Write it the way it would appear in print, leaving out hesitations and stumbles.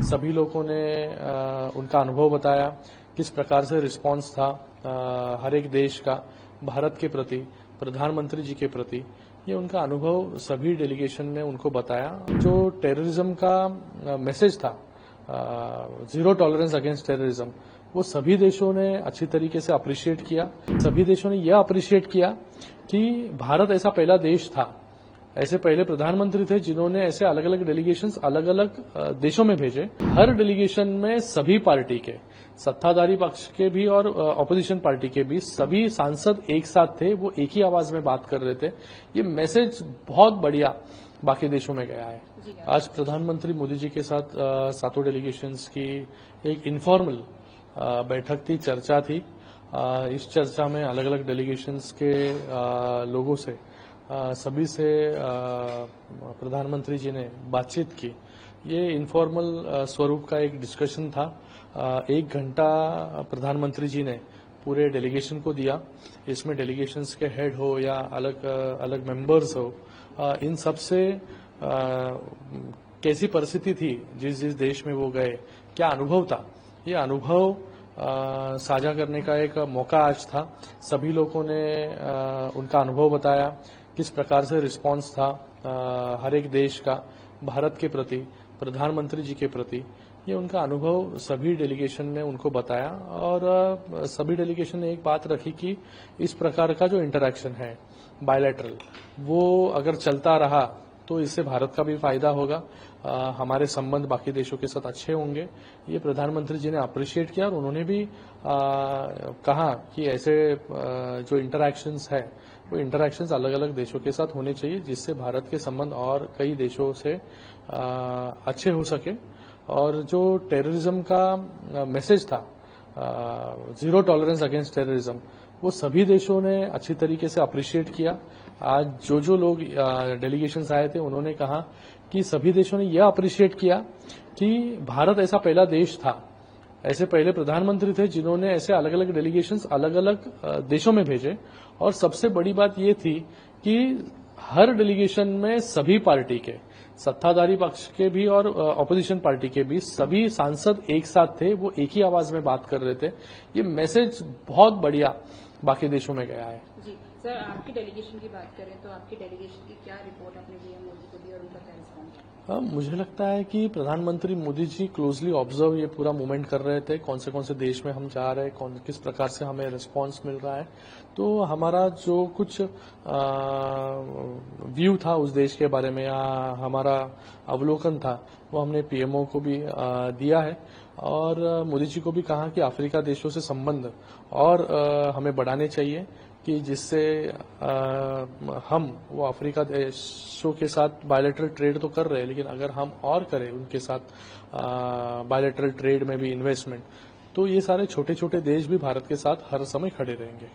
सभी लोगों ने उनका अनुभव बताया, किस प्रकार से रिस्पांस था हर एक देश का भारत के प्रति, प्रधानमंत्री जी के प्रति। ये उनका अनुभव सभी डेलीगेशन ने उनको बताया। जो टेररिज्म का मैसेज था, जीरो टॉलरेंस अगेंस्ट टेररिज्म, वो सभी देशों ने अच्छी तरीके से अप्रिशिएट किया। सभी देशों ने यह अप्रिशिएट किया कि भारत ऐसा पहला देश था, ऐसे पहले प्रधानमंत्री थे जिन्होंने ऐसे अलग अलग डेलीगेशंस अलग अलग देशों में भेजे। हर डेलीगेशन में सभी पार्टी के, सत्ताधारी पक्ष के भी और ऑपोजिशन पार्टी के भी सभी सांसद एक साथ थे, वो एक ही आवाज में बात कर रहे थे। ये मैसेज बहुत बढ़िया बाकी देशों में गया है। आज प्रधानमंत्री मोदी जी के साथ सातों डेलीगेशंस की एक इनफॉर्मल बैठक थी, चर्चा थी। इस चर्चा में अलग अलग डेलीगेशंस के लोगों से सभी से प्रधानमंत्री जी ने बातचीत की। ये इनफॉर्मल स्वरूप का एक डिस्कशन था। 1 घंटा प्रधानमंत्री जी ने पूरे डेलीगेशन को दिया। इसमें डेलीगेशंस के हेड हो या अलग अलग मेंबर्स हो, इन सब से कैसी परिस्थिति थी जिस जिस देश में वो गए, क्या अनुभव था, ये अनुभव साझा करने का एक मौका आज था। सभी लोगों ने उनका अनुभव बताया, किस प्रकार से रिस्पांस था हर एक देश का भारत के प्रति, प्रधानमंत्री जी के प्रति। ये उनका अनुभव सभी डेलीगेशन ने उनको बताया और सभी डेलीगेशन ने एक बात रखी कि इस प्रकार का जो इंटरैक्शन है बायलैटरल, वो अगर चलता रहा तो इससे भारत का भी फायदा होगा, हमारे संबंध बाकी देशों के साथ अच्छे होंगे। ये प्रधानमंत्री जी ने अप्रिशिएट किया और उन्होंने भी कहा कि ऐसे जो इंटरैक्शंस है वो इंटरैक्शंस अलग अलग देशों के साथ होने चाहिए, जिससे भारत के संबंध और कई देशों से अच्छे हो सके। और जो टेररिज्म का मैसेज था, जीरो टॉलरेंस अगेंस्ट टेररिज्म, वो सभी देशों ने अच्छी तरीके से अप्रिशिएट किया। आज जो लोग डेलीगेशंस आए थे उन्होंने कहा कि सभी देशों ने यह अप्रिशिएट किया कि भारत ऐसा पहला देश था, ऐसे पहले प्रधानमंत्री थे जिन्होंने ऐसे अलग अलग डेलीगेशंस अलग अलग देशों में भेजे। और सबसे बड़ी बात ये थी कि हर डेलीगेशन में सभी पार्टी के, सत्ताधारी पक्ष के भी और ऑपोजिशन पार्टी के भी सभी सांसद एक साथ थे, वो एक ही आवाज में बात कर रहे थे। ये मैसेज बहुत बढ़िया बाकी देशों में गया है। जी सर, आपकी डेलीगेशन की बात करें तो आपकी डेलीगेशन की क्या रिपोर्ट आपने पीएम मोदी को दी और उनका क्या रिस्पॉन्स? मुझे लगता है कि प्रधानमंत्री मोदी जी क्लोजली ऑब्जर्व ये पूरा मूवमेंट कर रहे थे, कौन से देश में हम जा रहे हैं, किस प्रकार से हमें रिस्पांस मिल रहा है। तो हमारा जो कुछ व्यू था उस देश के बारे में या हमारा अवलोकन था, वो हमने पीएमओ को भी दिया है और मोदी जी को भी कहा कि अफ्रीका देशों से संबंध और हमें बढ़ाने चाहिए, कि जिससे हम वो अफ्रीका देशों के साथ बायलैटरल ट्रेड तो कर रहे हैं, लेकिन अगर हम और करें उनके साथ बायलैटरल ट्रेड में भी इन्वेस्टमेंट, तो ये सारे छोटे छोटे देश भी भारत के साथ हर समय खड़े रहेंगे।